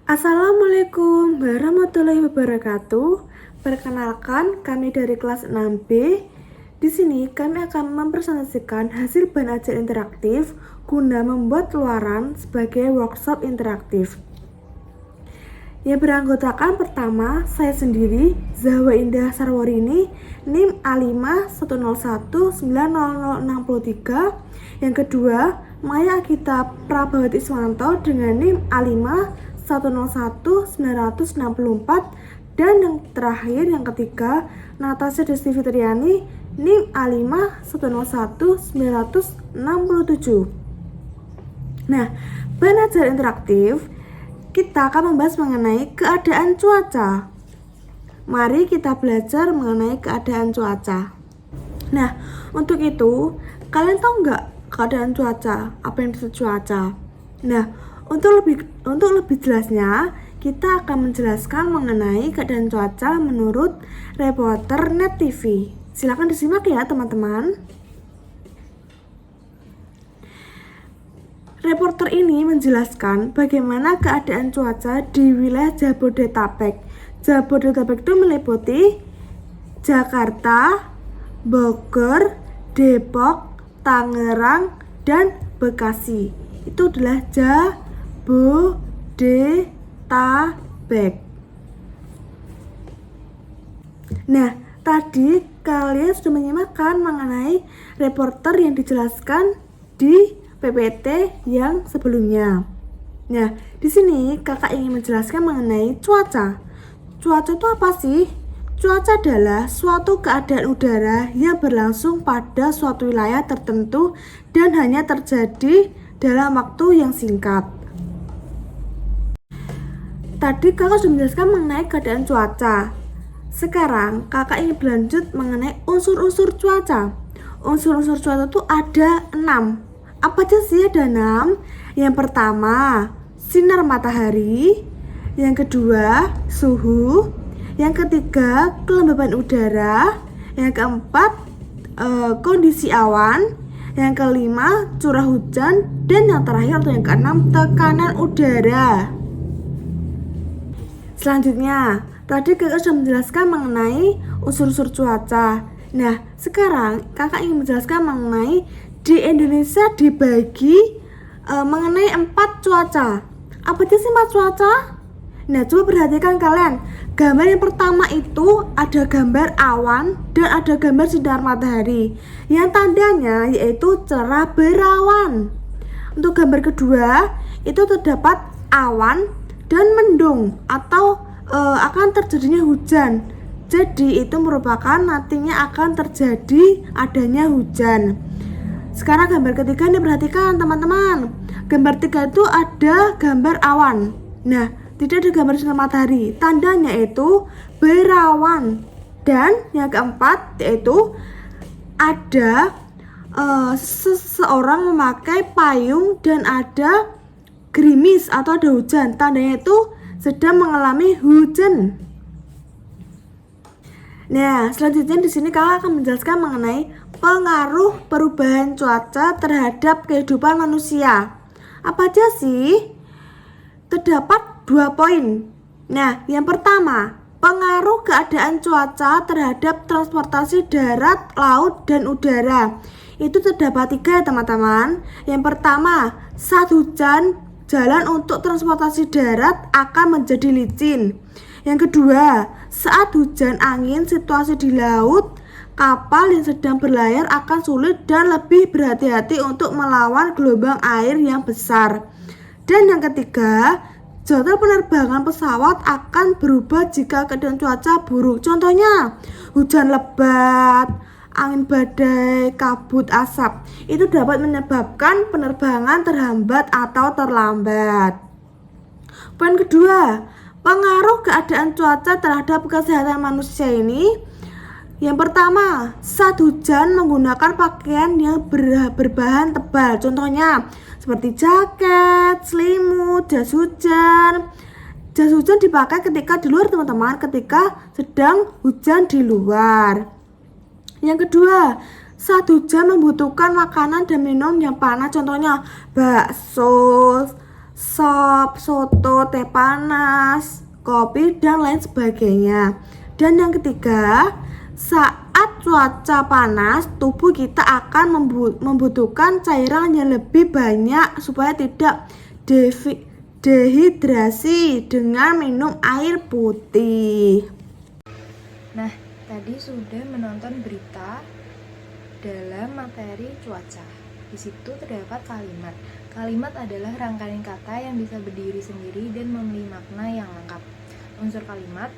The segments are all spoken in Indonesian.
Assalamualaikum warahmatullahi wabarakatuh. Perkenalkan, kami dari kelas 6B. Di sini kami akan mempresentasikan hasil bahan ajar interaktif guna membuat luaran sebagai workshop interaktif. Yang beranggotakan pertama, saya sendiri, Zahwa Indah Sarwarini, NIM A510190063. Yang kedua, Maya Akita Prabhawati Iswanto dengan NIM A5101964. Dan yang terakhir, yang ketiga, Natasha Desti Fitriani, NIM A5101967. Nah, bahan ajar interaktif kita akan membahas mengenai keadaan cuaca. Mari kita belajar mengenai keadaan cuaca. Nah, untuk itu, kalian tahu nggak keadaan cuaca? Apa yang itu cuaca? Nah, untuk lebih jelasnya, kita akan menjelaskan mengenai keadaan cuaca menurut reporter Net TV. Silakan disimak ya, teman-teman. Reporter ini menjelaskan bagaimana keadaan cuaca di wilayah Jabodetabek. Jabodetabek itu meliputi Jakarta, Bogor, Depok, Tangerang, dan Bekasi. Itu adalah Jabodetabek. Nah, tadi kalian sudah menyimakkan mengenai reporter yang dijelaskan di PPT yang sebelumnya. Nah, di sini kakak ingin menjelaskan mengenai cuaca. Cuaca itu apa sih? Cuaca adalah suatu keadaan udara yang berlangsung pada suatu wilayah tertentu dan hanya terjadi dalam waktu yang singkat. Tadi kakak sudah menjelaskan mengenai keadaan cuaca. Sekarang kakak ingin berlanjut mengenai unsur-unsur cuaca. Unsur-unsur cuaca itu ada 6. Apa aja sih? Ada 6. Yang pertama, sinar matahari. Yang kedua, suhu. Yang ketiga, kelembaban udara. Yang keempat, kondisi awan. Yang kelima, curah hujan. Dan yang terakhir atau yang keenam, tekanan udara. Selanjutnya, tadi kakak sudah menjelaskan mengenai unsur-unsur cuaca. Nah, sekarang kakak ingin menjelaskan mengenai di Indonesia dibagi mengenai 4 cuaca. Apa aja sih 4 cuaca? Nah, coba perhatikan kalian. Gambar yang pertama itu ada gambar awan dan ada gambar sinar matahari. Yang tandanya yaitu cerah berawan. Untuk gambar kedua itu terdapat awan dan mendung atau akan terjadinya hujan. Jadi itu merupakan nantinya akan terjadi adanya hujan. Sekarang gambar ketiga ini perhatikan teman-teman. Gambar 3 itu ada gambar awan. Nah, tidak ada gambar sinar matahari. Tandanya itu berawan. Dan yang keempat yaitu ada seseorang memakai payung dan ada gerimis atau ada hujan. Tandanya itu sedang mengalami hujan. Nah, selanjutnya di sini kakak akan menjelaskan mengenai pengaruh perubahan cuaca terhadap kehidupan manusia. Apa aja sih? Terdapat 2 poin. Nah, yang pertama, pengaruh keadaan cuaca terhadap transportasi darat, laut, dan udara. Itu terdapat 3 ya teman-teman. Yang pertama, saat hujan, jalan untuk transportasi darat akan menjadi licin. Yang kedua, saat hujan angin, situasi di laut, kapal yang sedang berlayar akan sulit dan lebih berhati-hati untuk melawan gelombang air yang besar. Dan yang ketiga, jadwal penerbangan pesawat akan berubah jika keadaan cuaca buruk. Contohnya, hujan lebat, angin badai, kabut asap. Itu dapat menyebabkan penerbangan terhambat atau terlambat. Poin kedua, pengaruh keadaan cuaca terhadap kesehatan manusia ini. Yang pertama, saat hujan menggunakan pakaian yang berbahan tebal. Contohnya seperti jaket, selimut, jas hujan. Jas hujan dipakai ketika di luar teman-teman, ketika sedang hujan di luar. Yang kedua, saat hujan membutuhkan makanan dan minum yang panas. Contohnya bakso, sop, soto, teh panas, kopi, dan lain sebagainya. Dan yang ketiga, saat cuaca panas, tubuh kita akan membutuhkan cairan yang lebih banyak supaya tidak dehidrasi dengan minum air putih. Nah, tadi sudah menonton berita dalam materi cuaca. Di situ terdapat kalimat. Kalimat adalah rangkaian kata yang bisa berdiri sendiri dan memiliki makna yang lengkap. Unsur kalimat: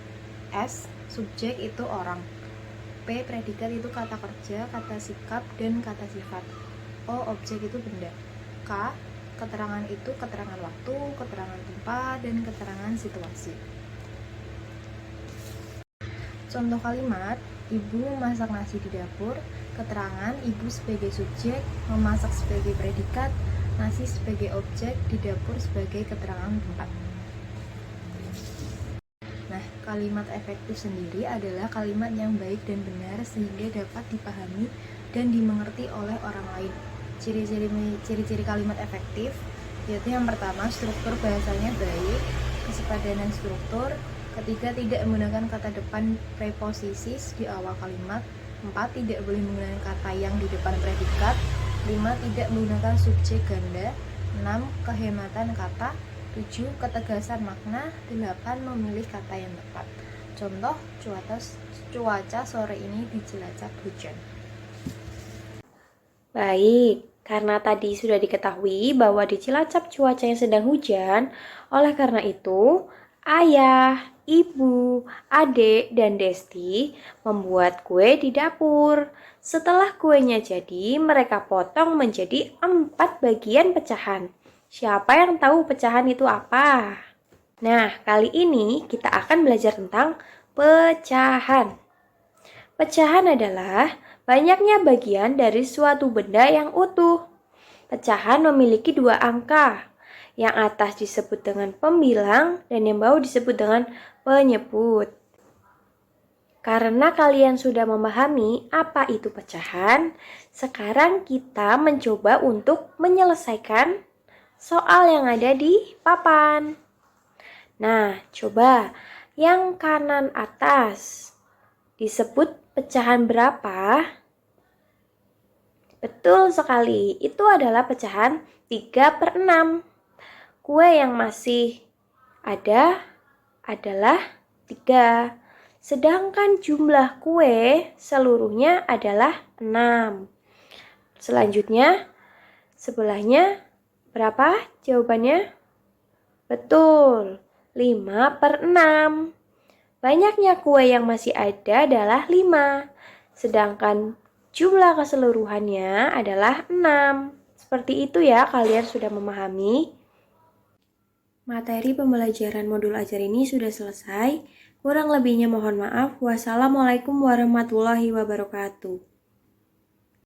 S, subjek itu orang. P, predikat itu kata kerja, kata sikap, dan kata sifat. O, objek itu benda. K, keterangan itu keterangan waktu, keterangan tempat, dan keterangan situasi. Contoh kalimat: ibu memasak nasi di dapur. Keterangan: ibu sebagai subjek, memasak sebagai predikat, nasi sebagai objek, di dapur sebagai keterangan tempat. Nah, kalimat efektif sendiri adalah kalimat yang baik dan benar sehingga dapat dipahami dan dimengerti oleh orang lain. Ciri-ciri kalimat efektif yaitu yang pertama, struktur bahasanya baik, kesepadanan struktur. Ketiga, tidak menggunakan kata depan preposisis di awal kalimat. 4, tidak boleh menggunakan kata yang di depan predikat. 5, tidak menggunakan subjek ganda. 6, kehematan kata. 7, ketegasan makna. 8, memilih kata yang tepat. Contoh, cuaca sore ini di Cilacap hujan. Baik, karena tadi sudah diketahui bahwa di Cilacap cuacanya sedang hujan, oleh karena itu, ayah, ibu, adik, dan Desti membuat kue di dapur. Setelah kuenya jadi, mereka potong menjadi 4 bagian pecahan. Siapa yang tahu pecahan itu apa? Nah, kali ini kita akan belajar tentang pecahan. Pecahan adalah banyaknya bagian dari suatu benda yang utuh. Pecahan memiliki 2 angka. Yang atas disebut dengan pembilang dan yang bawah disebut dengan penyebut. Karena kalian sudah memahami apa itu pecahan, sekarang kita mencoba untuk menyelesaikan soal yang ada di papan. Nah, coba yang kanan atas disebut pecahan berapa? Betul sekali, itu adalah pecahan 3/6. Kue yang masih ada adalah 3. Sedangkan jumlah kue seluruhnya adalah 6. Selanjutnya, sebelahnya berapa jawabannya? Betul, 5/6. Banyaknya kue yang masih ada adalah 5. Sedangkan jumlah keseluruhannya adalah 6. Seperti itu ya, kalian sudah memahami. Materi pembelajaran modul ajar ini sudah selesai. Kurang lebihnya mohon maaf. Wassalamualaikum warahmatullahi wabarakatuh.